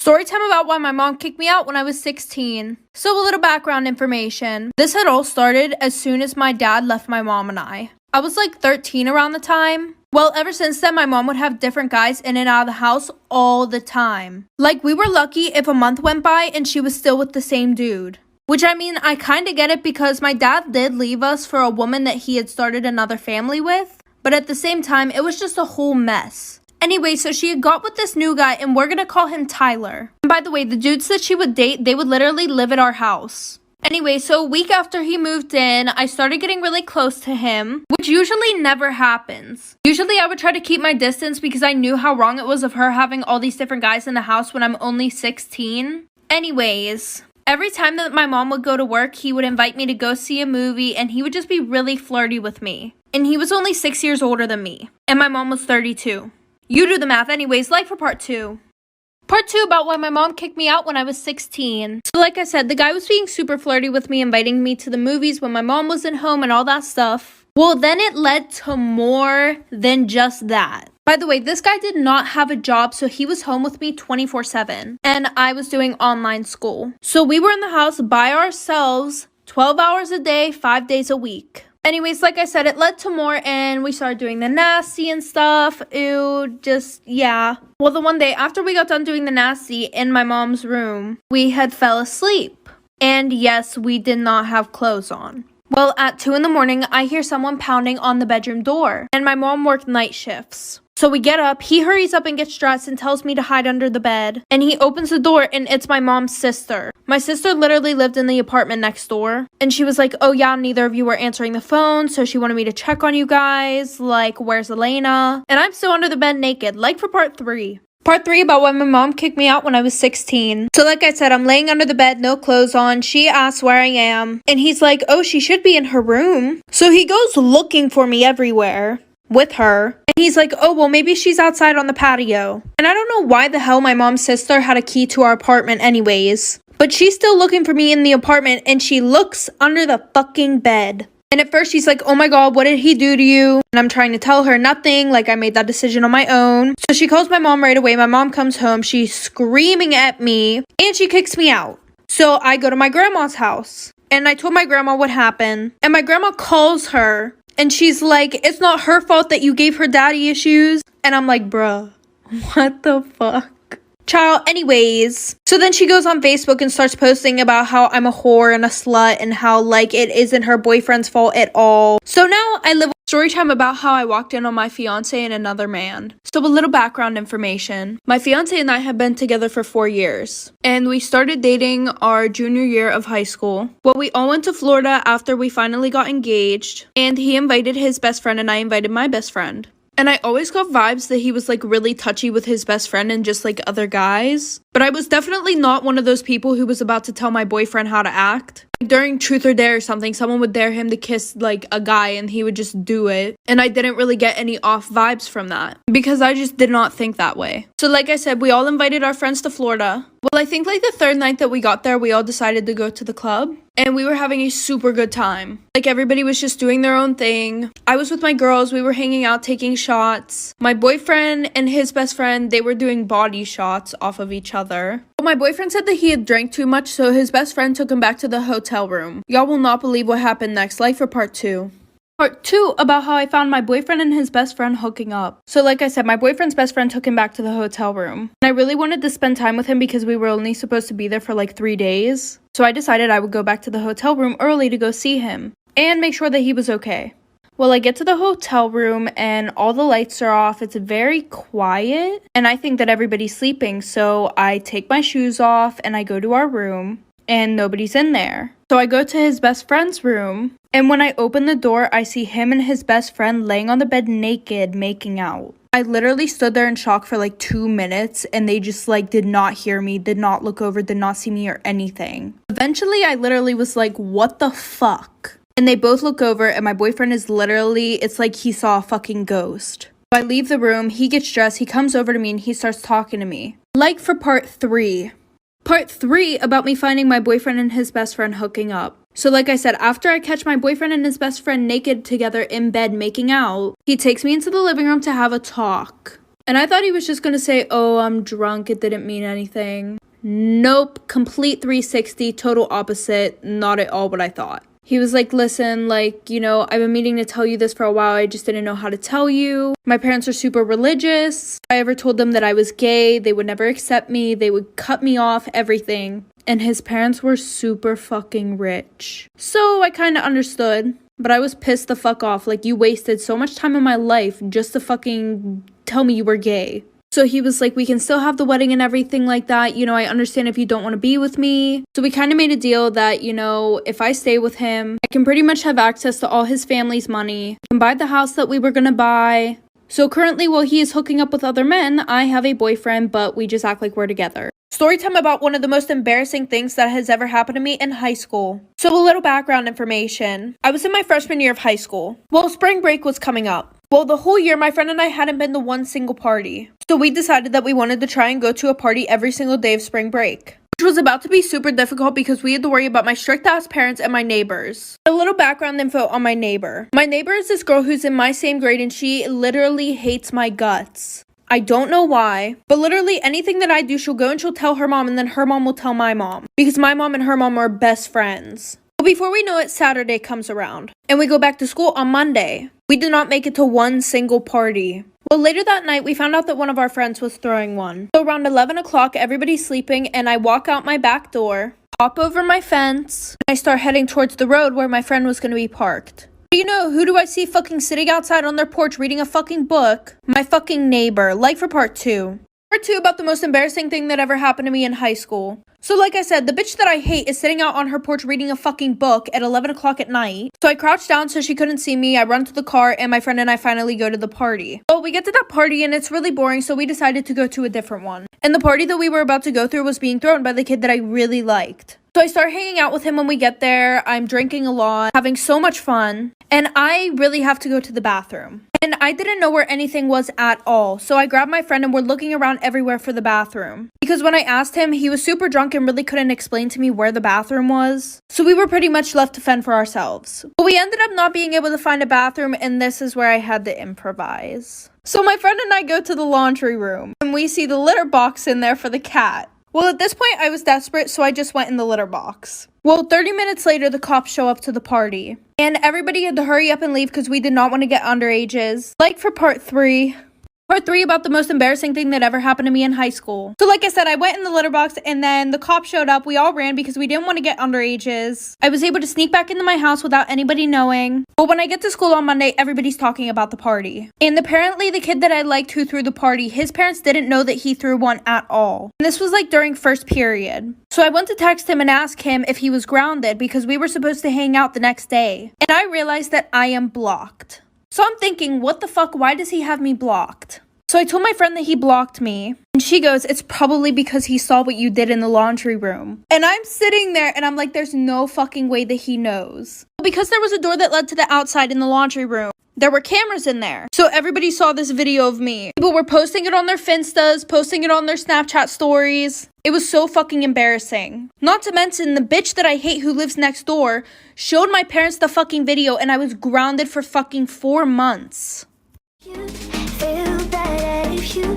Storytime about why my mom kicked me out when I was 16. So a little background information. This had all started as soon as my dad left my mom and I. I was like 13 around the time. Well, ever since then, my mom would have different guys in and out of the house all the time. Like, we were lucky if a month went by and she was still with the same dude. Which, I mean, I kind of get it because my dad did leave us for a woman that he had started another family with. But at the same time, it was just a whole mess. Anyway, so she had got with this new guy, and we're gonna call him Tyler. And by the way, the dudes that she would date, they would literally live at our house. Anyway, so a week after he moved in, I started getting really close to him, which usually never happens. Usually I would try to keep my distance because I knew how wrong it was of her having all these different guys in the house when I'm only 16. Anyways, every time that my mom would go to work, he would invite me to go see a movie, and he would just be really flirty with me. And he was only 6 years older than me, and my mom was 32. You do the math. Anyways, like for part 2. Part 2 about why my mom kicked me out when I was 16. So like I said, the guy was being super flirty with me, inviting me to the movies when my mom wasn't home and all that stuff. Well, then it led to more than just that. By the way, this guy did not have a job, so he was home with me 24/7. And I was doing online school. So we were in the house by ourselves, 12 hours a day, 5 days a week. Anyways, like I said, it led to more, and we started doing the nasty and stuff. Ew, just, yeah. Well, the one day after we got done doing the nasty in my mom's room, we had fell asleep. And yes, we did not have clothes on. Well, at 2 in the morning, I hear someone pounding on the bedroom door, and my mom worked night shifts. So we get up, he hurries up and gets dressed and tells me to hide under the bed. And he opens the door, and it's my mom's sister. My sister literally lived in the apartment next door. And she was like, oh yeah, neither of you were answering the phone, so she wanted me to check on you guys. Like, where's Elena? And I'm still under the bed naked, like for part 3. Part 3 about why my mom kicked me out when I was 16. So like I said, I'm laying under the bed, no clothes on. She asks where I am. And he's like, oh, she should be in her room. So he goes looking for me everywhere with her. And he's like, oh, well, maybe she's outside on the patio. And I don't know why the hell my mom's sister had a key to our apartment anyways. But she's still looking for me in the apartment, and she looks under the fucking bed. And at first she's like, oh my god, what did he do to you? And I'm trying to tell her nothing, like I made that decision on my own. So she calls my mom right away. My mom comes home. She's screaming at me, and she kicks me out. So I go to my grandma's house, and I told my grandma what happened. And my grandma calls her, and she's like, it's not her fault that you gave her daddy issues. And I'm like, bruh, what the fuck? Child, anyways. So then she goes on Facebook and starts posting about how I'm a whore and a slut and how, like, it isn't her boyfriend's fault at all. So now I live story time about how I walked in on my fiance and another man. So a little background information. My fiance and I have been together for 4 years. And we started dating our junior year of high school. Well, we all went to Florida after we finally got engaged. And he invited his best friend and I invited my best friend. And I always got vibes that he was like really touchy with his best friend and just like other guys. But I was definitely not one of those people who was about to tell my boyfriend how to act. During Truth or Dare or something, someone would dare him to kiss like a guy and he would just do it. And I didn't really get any off vibes from that because I just did not think that way. So like I said, we all invited our friends to Florida. Well, I think like the third night that we got there, we all decided to go to the club. And we were having a super good time. Like, everybody was just doing their own thing. I was with my girls. We were hanging out, taking shots. My boyfriend and his best friend, they were doing body shots off of each other. But my boyfriend said that he had drank too much, so his best friend took him back to the hotel room. Y'all will not believe what happened next. Like for part 2. Part 2 about how I found my boyfriend and his best friend hooking up. So like I said, my boyfriend's best friend took him back to the hotel room. And I really wanted to spend time with him because we were only supposed to be there for like 3 days. So I decided I would go back to the hotel room early to go see him and make sure that he was okay. Well, I get to the hotel room and all the lights are off. It's very quiet and I think that everybody's sleeping. So I take my shoes off and I go to our room and nobody's in there. So I go to his best friend's room, and when I open the door, I see him and his best friend laying on the bed naked, making out. I literally stood there in shock for like 2 minutes, and they just like did not hear me, did not look over, did not see me or anything. Eventually, I literally was like, what the fuck? And they both look over, and my boyfriend is literally, it's like he saw a fucking ghost. So I leave the room, he gets dressed, he comes over to me, and he starts talking to me. Like for part 3. Part 3 about me finding my boyfriend and his best friend hooking up. So like I said, after I catch my boyfriend and his best friend naked together in bed making out, he takes me into the living room to have a talk. And I thought he was just gonna say, oh, I'm drunk, it didn't mean anything. Nope, complete 360, total opposite, not at all what I thought. He was like, listen, like, you know, I've been meaning to tell you this for a while, I just didn't know how to tell you. My parents are super religious. If I ever told them that I was gay, they would never accept me, they would cut me off, everything. And his parents were super fucking rich. So I kind of understood, but I was pissed the fuck off. Like, you wasted so much time in my life just to fucking tell me you were gay. So he was like, we can still have the wedding and everything like that. You know, I understand if you don't want to be with me. So we kind of made a deal that, you know, if I stay with him, I can pretty much have access to all his family's money. I can buy the house that we were going to buy. So currently, while he is hooking up with other men, I have a boyfriend, but we just act like we're together. Story time about one of the most embarrassing things that has ever happened to me in high school. So a little background information. I was in my freshman year of high school. Well, spring break was coming up. Well, the whole year, my friend and I hadn't been to one single party. So we decided that we wanted to try and go to a party every single day of spring break, which was about to be super difficult because we had to worry about my strict-ass parents and my neighbors. A little background info on my neighbor. My neighbor is this girl who's in my same grade, and she literally hates my guts. I don't know why, but literally anything that I do, she'll go and she'll tell her mom, and then her mom will tell my mom, because my mom and her mom are best friends. But before we know it, Saturday comes around, and we go back to school on Monday. We did not make it to one single party. Well, later that night, we found out that one of our friends was throwing one. So around 11 o'clock, everybody's sleeping, and I walk out my back door, hop over my fence, and I start heading towards the road where my friend was going to be parked. You know, who do I see fucking sitting outside on their porch reading a fucking book? My fucking neighbor. Like for part 2. Part 2 about the most embarrassing thing that ever happened to me in high school. So like I said, the bitch that I hate is sitting out on her porch reading a fucking book at 11 o'clock at night. So I crouch down so she couldn't see me. I run to the car, and my friend and I finally go to the party. Well, we get to that party and it's really boring, so we decided to go to a different one. And the party that we were about to go through was being thrown by the kid that I really liked. So I start hanging out with him when we get there. I'm drinking a lot, having so much fun, and I really have to go to the bathroom. And I didn't know where anything was at all, so I grabbed my friend and we're looking around everywhere for the bathroom. Because when I asked him, he was super drunk and really couldn't explain to me where the bathroom was. So we were pretty much left to fend for ourselves. But we ended up not being able to find a bathroom, and this is where I had to improvise. So my friend and I go to the laundry room, and we see the litter box in there for the cat. Well, at this point, I was desperate, so I just went in the litter box. Well, 30 minutes later, the cops show up to the party. And everybody had to hurry up and leave because we did not want to get underages. Like for part 3. Part 3 about the most embarrassing thing that ever happened to me in high school. So like I said, I went in the litter box, and then the cops showed up. We all ran because we didn't want to get underages. I was able to sneak back into my house without anybody knowing. But when I get to school on Monday, everybody's talking about the party. And apparently the kid that I liked who threw the party, his parents didn't know that he threw one at all. And this was like during first period. So I went to text him and ask him if he was grounded because we were supposed to hang out the next day. And I realized that I am blocked. So I'm thinking, what the fuck, why does he have me blocked? So I told my friend that he blocked me, and she goes, it's probably because he saw what you did in the laundry room. And I'm sitting there and I'm like, there's no fucking way that he knows. Because there was a door that led to the outside in the laundry room, there were cameras in there. So everybody saw this video of me. People were posting it on their Finstas, posting it on their Snapchat stories. It was so fucking embarrassing. Not to mention, the bitch that I hate who lives next door showed my parents the fucking video, and I was grounded for fucking 4 months. You feel better if you